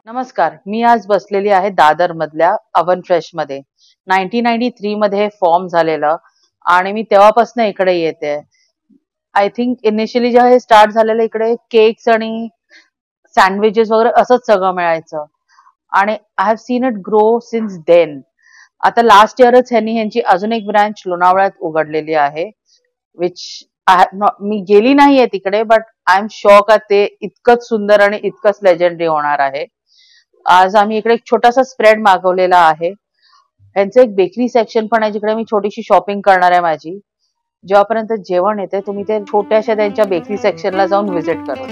नमस्कार. मी आज बसलेली आहे दादर मधल्या अवन फ्रेश मध्ये. 1993 मध्ये हे फॉर्म झालेलं आणि मी तेव्हापासून इकडे येते. आय थिंक इनिशियली जेव्हा हे स्टार्ट झालेलं इकडे केक्स आणि सँडविचेस वगैरे असंच सगळं मिळायचं आणि I have seen it grow since then. आता लास्ट इयरच ह्यांची अजून एक ब्रांच लोणावळ्यात उघडलेली आहे, विच मी गेली नाहीये तिकडे, बट आय एम शुअर का ते इतकंच सुंदर आणि इतकंच लेजेंडरी होणार आहे. आज आम्ही इकडे एक छोटासा स्प्रेड मागवलेला आहे. यांचं एक बेकरी सेक्शन पण आहे जिकडे मी छोटीशी शॉपिंग करणार आहे माझी. जेव्हापर्यंत जेवण येते तुम्ही ते छोट्याशा त्यांच्या बेकरी सेक्शनला जाऊन व्हिजिट करा.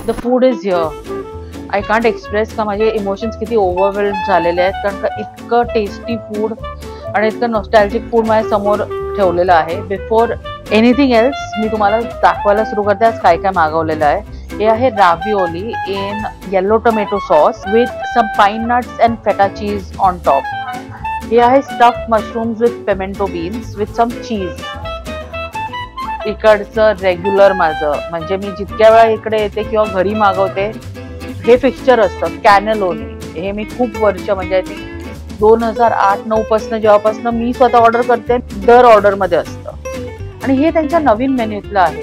The food is here. I can't express का माझे इमोशन्स किती ओव्हरवेल्ड झालेले आहेत, कारण का इतकं टेस्टी फूड आणि इतकं नॉस्टॅल्जिक फूड माझ्या समोर ठेवलेलं आहे. बिफोर एनिथिंग एल्स मी तुम्हाला दाखवायला सुरू करते आज काय काय मागवलेलं आहे. हे आहे ravioli in yellow tomato sauce with some pine nuts and feta cheese on top. हे आहे stuffed mushrooms with pimento beans with some cheese. इकडचं रेग्युलर माझं म्हणजे मी जितक्या वेळा इकडे येते किंवा घरी मागवते हे फिक्स्चर असतं कॅनेलोनी. हे मी खूप वर्ष म्हणजे आय थिंक 2008-9 पासून जेव्हापासून मी स्वतः ऑर्डर करते दर ऑर्डर मध्ये असतं. आणि हे त्यांच्या नवीन मेन्यूतलं आहे.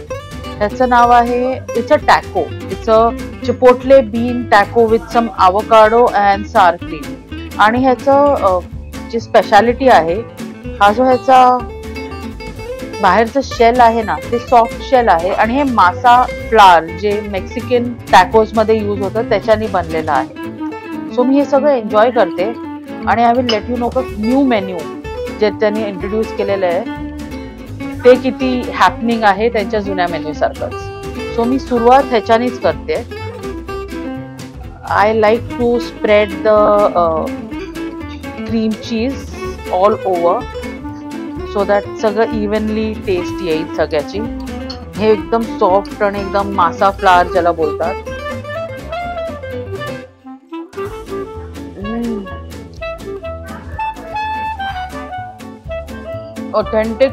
त्याचं नाव आहे it's a taco. It's a chipotle bean taco with some avocado and sour cream. आणि ह्याचं जी स्पेशालिटी आहे, हा जो ह्याचा बाहेरचं शेल आहे ना ते सॉफ्ट शेल आहे आणि हे मासा फ्लावर जे मेक्सिकन टॅकोज मध्ये यूज होतं त्याच्याने बनलेलं आहे. सो मी हे सगळं एन्जॉय करते आणि I will let you know का न्यू मेन्यू जे त्यांनी इंट्रोड्यूस केलेलं आहे ते किती हॅपनिंग आहे त्यांच्या जुन्या मेन्यू सारखंच. सो मी सुरुवात ह्याच्यानेच करते. I like to spread the cream cheese all over so that सगळं इव्हनली टेस्ट येईल सगळ्याची. हे एकदम सॉफ्ट आणि एकदम मासा फ्लावर ज्याला बोलतात. ऑथेंटिक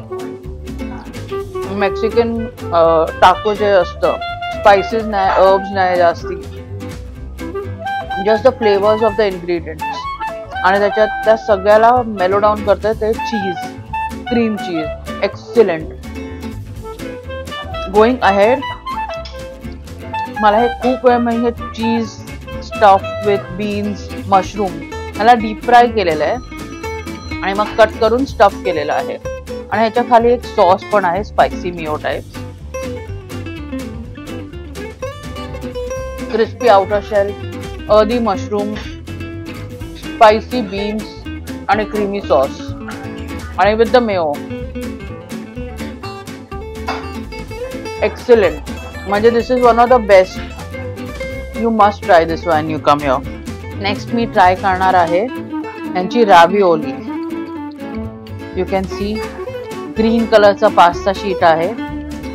मेक्सिकन टाको जे असतं, स्पाइसेस नाही, हर्ब्स नाही जास्ती, just the flavours of the ingredients आणि त्याच्यात त्या सगळ्याला मेलो डाऊन करतात ते cheese, cream cheese. Excellent. Going ahead, मला हे खूप वेळ म्हणजे cheese stuff with beans mushroom ह्याला डीप फ्राय केलेलं आहे आणि मग कट करून स्टफ केलेलं आहे. आणि ह्याच्या खाली एक सॉस पण आहे spicy mayo type. Crispy outer shell, earthy mushroom, spicy beans आणि क्रीमी सॉस आणि विथ द मेओ. एक्सिलेंट. म्हणजे this is one of the best. You must try this when you come here. Next मी ट्राय करणार आहे यांची ravioli. You can see green कलरचा pasta sheet आहे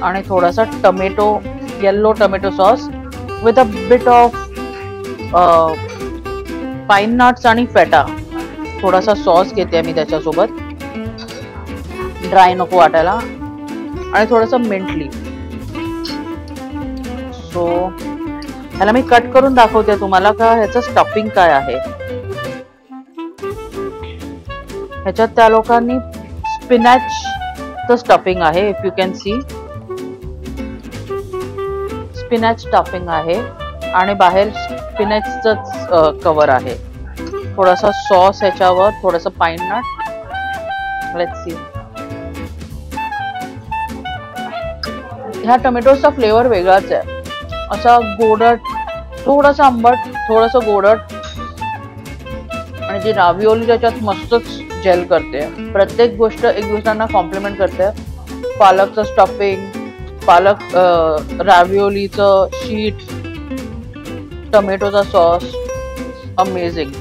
आणि थोडासा tomato, yellow tomato sauce with a bit of pine nuts आणि फेटा. थोडासा सॉस घेते मी त्याच्यासोबत, ड्राय नको वाटायला, आणि थोडंसं मिंट लीफ. सो ह्याला मी कट करून दाखवते तुम्हाला का ह्याचं स्टफिंग काय आहे. ह्याच्यात त्या लोकांनी स्पिनॅचचं स्टफिंग आहे. If you can C spinach stuffing आहे आणि बाहेर स्पिनॅचचं कव्हर आहे. थोडासा सॉस ह्याच्यावर, थोडंसं पाइन नट. Let's see. ह्या टोमॅटोचा फ्लेवर वेगळाच आहे, असा गोडट, थोडासा आंबट, थोडंसं गोडट. आणि जी राविओली त्याच्यात मस्तच जेल करते. प्रत्येक गोष्ट एक दुसऱ्यांना कॉम्प्लिमेंट करते. पालकचं स्टफिंग, पालक राविओलीचं शीट, टोमॅटोचा सॉस, अमेझिंग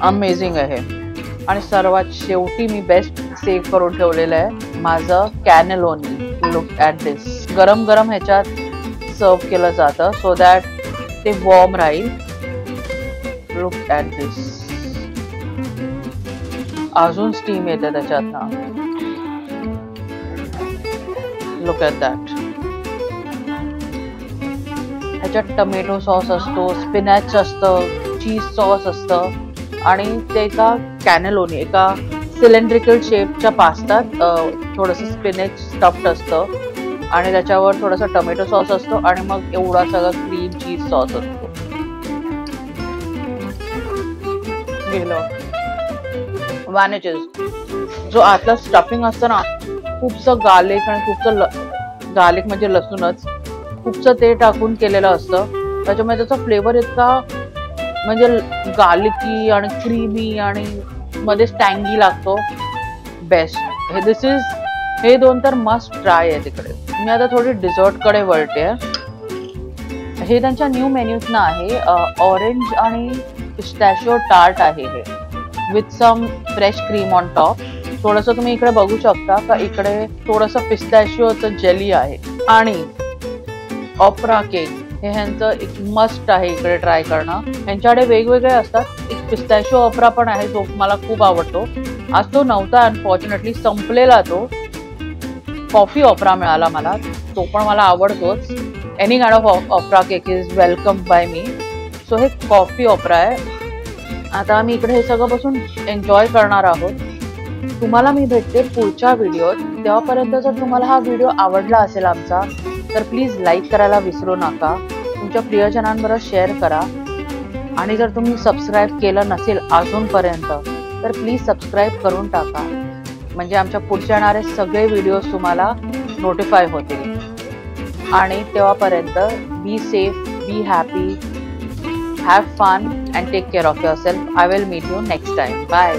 अमेझिंग आहे. आणि सर्वात शेवटी मी बेस्ट सेव्ह करून ठेवलेलं आहे माझं कॅनेलोनी. लुक ॲट दिस. गरम गरम ह्याच्यात सर्व केलं जातं सो दॅट ते वॉर्म राहील. लुक ॲट दिस. अजून स्टीम येते त्याच्यातनं. Look at that. ह्याच्यात टोमॅटो सॉस असतो, स्पिनॅच असतं, चीज सॉस असतं आणि ते एका कॅनेलोनी एका सिलेंड्रिकल शेपच्या पास्तात थोडंसं स्पिनॅच स्टफ्ड असतं आणि त्याच्यावर थोडासा टोमॅटो सॉस असतो आणि मग एवढा सगळा क्रीम चीज सॉस असतो. गेलं वॅनिचेस. जो आतला स्टफिंग असतं ना, खूपसं गार्लिक आणि खूपसं गार्लिक म्हणजे लसूणच, खूपसं ते टाकून केलेलं असतं. त्याच्यामुळे त्याचा फ्लेवर इतका म्हणजे गार्लिकी आणि क्रीमी आणि मध्ये टँगी लागतो. बेस्ट. हे दोन तर मस्ट ट्राय आहे तिकडे. मी आता थोडी डिझर्ट कडे वळते. हे त्यांच्या न्यू मेन्यूतनं आहे. ऑरेंज आणि पिस्टॅशियो टार्ट आहे हे, with some fresh cream on top. थोडंसं तुम्ही इकडे बघू शकता का इकडे थोडंसं पिस्टॅशियोचं जेली आहे. आणि ऑपरा केक हे ह्यांचं एक मस्ट आहे इकडे ट्राय करणं. ह्यांच्याकडे वेगवेगळे असतात. एक पिस्टॅशियो ऑपरा पण आहे जो मला खूप आवडतो. आज तो नव्हता अनफॉर्च्युनेटली, संपलेला तो. कॉफी ऑपरा मिळाला मला, तो पण मला आवडतोच. Any kind of opera cake is welcome by me. So हे कॉफी ऑपरा आहे. आता आम्ही इकडे हे सगळं बसून एन्जॉय करणार आहोत. तुम्हाला मी भेटते पुढच्या व्हिडिओत. तेव्हापर्यंत जर तुम्हाला हा व्हिडिओ आवडला असेल आमचा तर प्लीज लाईक करायला विसरू नका. तुमच्या प्रियजनांबरोबर शेअर करा. आणि जर तुम्ही सबस्क्राईब केलं नसेल अजूनपर्यंत तर प्लीज सबस्क्राईब करून टाका, म्हणजे आमच्या पुढच्या येणारे सगळे व्हिडिओज तुम्हाला नोटिफाय होतील. आणि तेव्हापर्यंत be safe, be happy, have fun and take care of yourself. I will meet you next time. Bye.